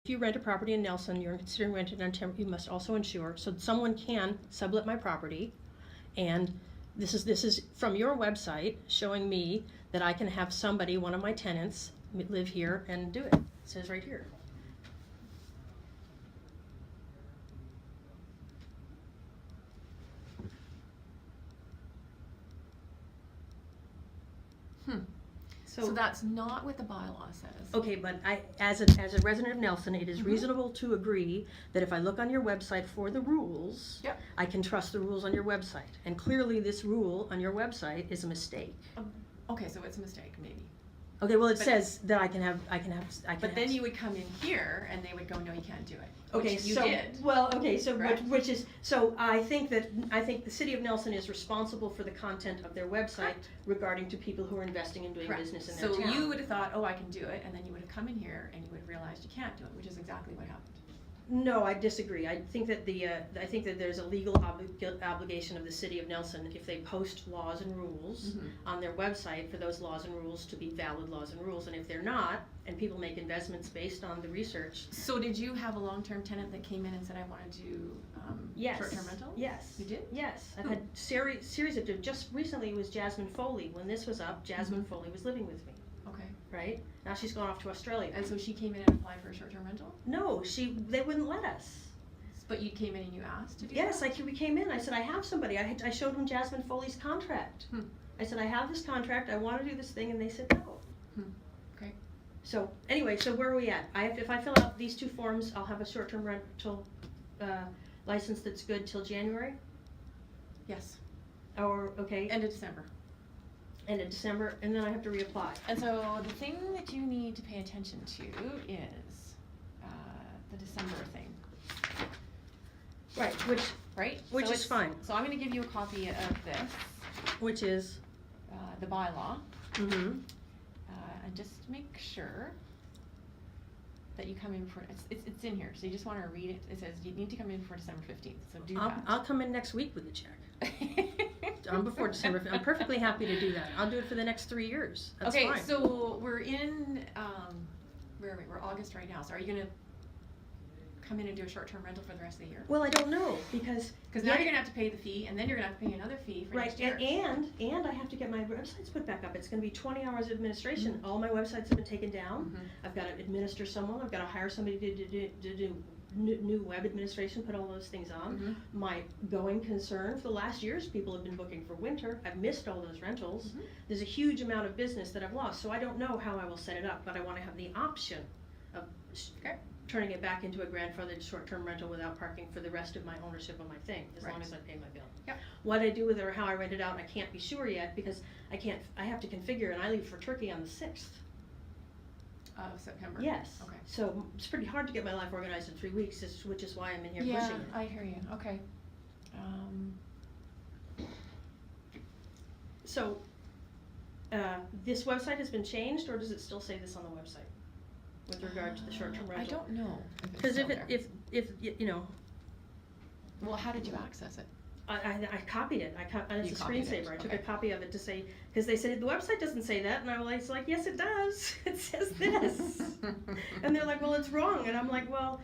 if you rent a property in Nelson, you're considering renting on you must also insure, so someone can sublet my property, and this is from your website showing me that I can have somebody, one of my tenants, live here and do it. It says right here. So that's not what the bylaw says. Okay, but as a resident of Nelson, it is reasonable to agree that if I look on your website for the rules, Yep. I can trust the rules on your website. And clearly this rule on your website is a mistake. Okay, so it's a mistake, maybe. Okay, well it But- says that I can have. But then you would come in here and they would go, no, you can't do it. Okay, Which you so did. well, okay, so Correct? which is so I think the city of Nelson is responsible for the content of their website Correct. regarding to people who are investing and doing Correct. business in their So town. you would have thought, oh, I can do it, and then you would have come in here and you would have realized you can't do it, which is exactly what happened. No, I disagree. I think that there's a legal obligation of the city of Nelson if they post laws and rules on their website for those laws and rules to be valid laws and rules. And if they're not, and people make investments based on the research. So did you have a long-term tenant that came in and said, I want to do Yes. short-term rental? Yes. You did? Yes. I've Who? had series of just recently it was Jasmine Foley. When this was up, Jasmine Foley was living with me. Okay. Right? Now she's gone off to Australia. And so she came in and applied for a short-term rental? No, they wouldn't let us. But you came in and you asked to do Yes, that? we came in. I said, I have somebody. I showed him Jasmine Foley's contract. I said, I have this contract. I want to do this thing, and they said no. Okay. So anyway, so where are we at? If I fill out these two forms, I'll have a short-term rental license that's good till January. Yes. Or okay, End of December. end of December, and then I have to reapply. And so the thing that you need to pay attention to is the December thing. Right, Right? Which So is fine. So I'm going to give you a copy of this, which is. the bylaw, Mm-hmm. and just make sure that you come in for it's in here. So you just want to read it. It says you need to come in for December 15th. So do that. I'll come in next week with a check. Before December. I'm perfectly happy to do that. I'll do it for the next 3 years. That's okay, fine. so we're in where are we? We're August right now. So are you going to come in and do a short-term rental for the rest of the year? Well, I don't know because Now you're gonna have to pay the fee, and then you're gonna have to pay another fee for right, next year. and I have to get my websites put back up. It's going to be 20 hours of administration. All my websites have been taken down. I've got to administer someone. I've got to hire somebody to do new web administration, put all those things on. My going concern for the last years, people have been booking for winter. I've missed all those rentals. There's a huge amount of business that I've lost, so I don't know how I will set it up, but I want to have the option of turning it back into a grandfathered short-term rental without parking for the rest of my ownership of my thing, as long as I pay my bill. Yep. What I do with it or how I rent it out, I can't be sure yet because I have to configure, and I leave for Turkey on the 6th. Of September. Yes. Okay. So it's pretty hard to get my life organized in 3 weeks, which is why I'm in here Yeah, pushing it. I hear you. Okay. So, this website has been changed, or does it still say this on the website with regard to the short-term rental? I don't know. Because if you know, Well, how did you access it? I copied it. It's You a copied it, screensaver. I took a okay. copy of it to say, because they said the website doesn't say that, and I was like, yes, it does. It says this, and they're like, well, it's wrong, and I'm like, well,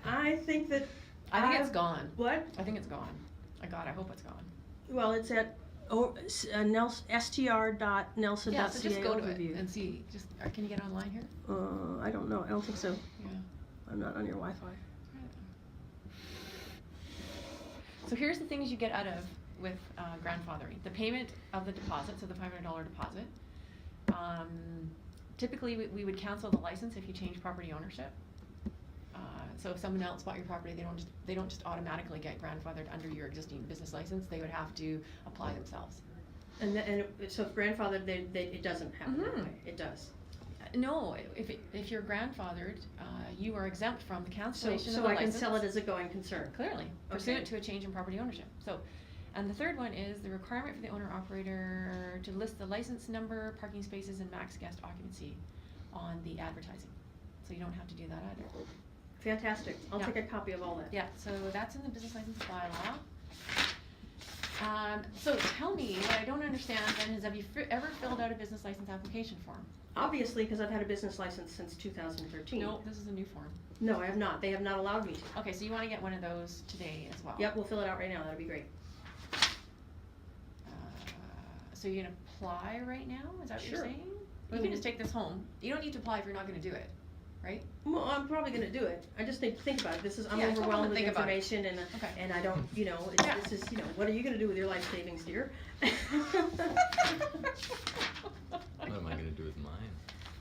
I think that. I think it's gone. What? I think it's gone. I hope it's gone. Well, it's at str.nelson.ca Yeah, so just go to overview. it and see. Can you get online here? I don't know. I don't think so. Yeah. I'm not on your Wi-Fi. So here's the things you get out of with grandfathering. The payment of the deposit, so the $500 deposit. Typically, we would cancel the license if you change property ownership. So if someone else bought your property, they don't just automatically get grandfathered under your existing business license. They would have to apply themselves. So if grandfathered, it doesn't happen that way. It does. No, if you're grandfathered, you are exempt from the cancellation of the So I license. can sell it as a going concern. Clearly, pursuant to a change in property ownership. So, and the third one is the requirement for the owner-operator to list the license number, parking spaces, and max guest occupancy on the advertising. So you don't have to do that either. Fantastic. I'll Yeah. take a copy of all that. Yeah, so that's in the business license bylaw. So tell me, what I don't understand then is, have you ever filled out a business license application form? Obviously, because I've had a business license since 2013. No, this is a new form. No, I have not. They have not allowed me to. Okay, so you wanna get one of those today as well? Yep, we'll fill it out right now. That'd be great. So you're gonna apply right now? Is that what you're Sure. saying? You can just take this home. You don't need to apply if you're not gonna do it, right? Well, I'm probably gonna do it. I just need to think about it. I'm Yeah, tell them to overwhelmed with think about it. information Okay. and I don't, Yeah. this is, what are you gonna do with your life savings, dear? What am I gonna do with mine?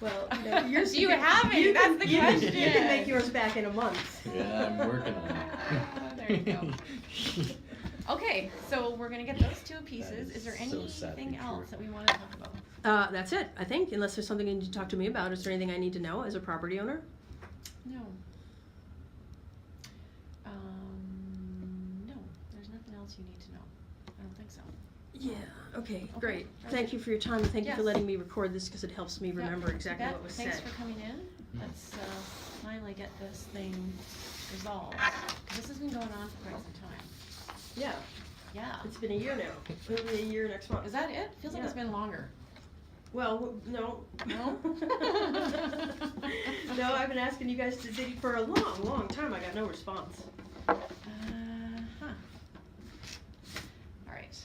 Well, yours. Do you have it? That's the question. You can make yours back in a month. Yeah, I'm working on it. There you go. Okay, so we're gonna get those two pieces. Is there so sadly anything true. else that we wanna talk about? That's it, I think, unless there's something you need to talk to me about. Is there anything I need to know as a property owner? No. No, there's nothing else you need to know. I don't think so. Yeah, okay, Okay, great. very Thank good. you for your time, and thank you for Yes. letting me record this, because it helps me remember Yeah, exactly you bet. what was Thanks said. for coming in. Let's finally get this thing resolved. 'Cause this has been going on for quite some time. Yeah, Yeah. it's been a year now. It'll be a year next month. Is that it? Feels like it's Yeah. been longer. Well, no. No? No, I've been asking you guys to dig for a long, long time. I got no response. Huh. Alright,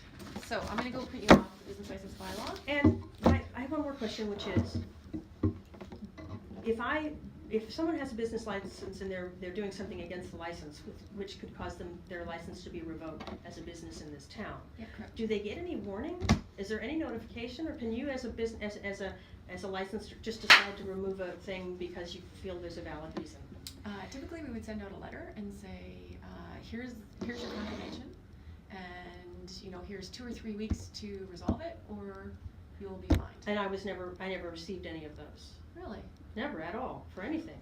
so I'm gonna go print you off the business license bylaw. And I have one more question, which is, if someone has a business license and they're doing something against the license, which could cause their license to be revoked as a business in this town, Yeah, correct. do they get any warning? Is there any notification, or can you as a business, as a licensed, just decide to remove a thing because you feel there's a valid reason? Typically we would send out a letter and say, here's your confirmation, and, here's 2 or 3 weeks to resolve it, or you'll be fined. And I never received any of those. Really? Never at all, for anything.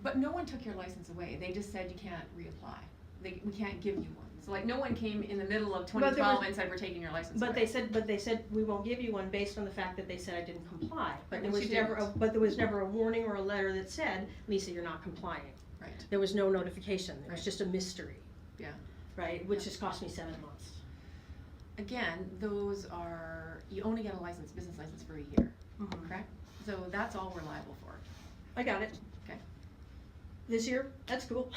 But no one took your license away, they just said you can't reapply. We can't give you one. So like, no one came in the middle of But there 2012 was- and said, we're taking your license away. But they said we won't give you one based on the fact that they said I didn't comply. But Right, there which was you never, didn't. but there was never a warning or a letter that said, Lisa, you're not complying. Right, There was no notification, it was Right. just a mystery, yeah. right, which Yeah. has cost me 7 months. Again, those are, you only get a license, business license for a year, Mhm. correct? So that's all we're liable for. I got it. Okay. This year, that's cool.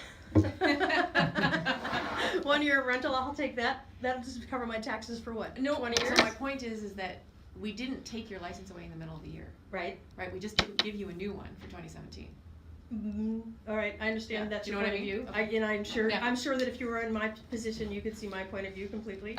1 year of rental, I'll take that. That'll just cover my taxes for what, No, 20 so years? my point is that we didn't take your license away in the middle of the year, Right? right? We just didn't give you a new one for 2017. All right, I understand Yeah, that's do you your know point what I of mean? view. Okay. And I'm sure Yeah. that if you were in my position, you could see my point of view completely.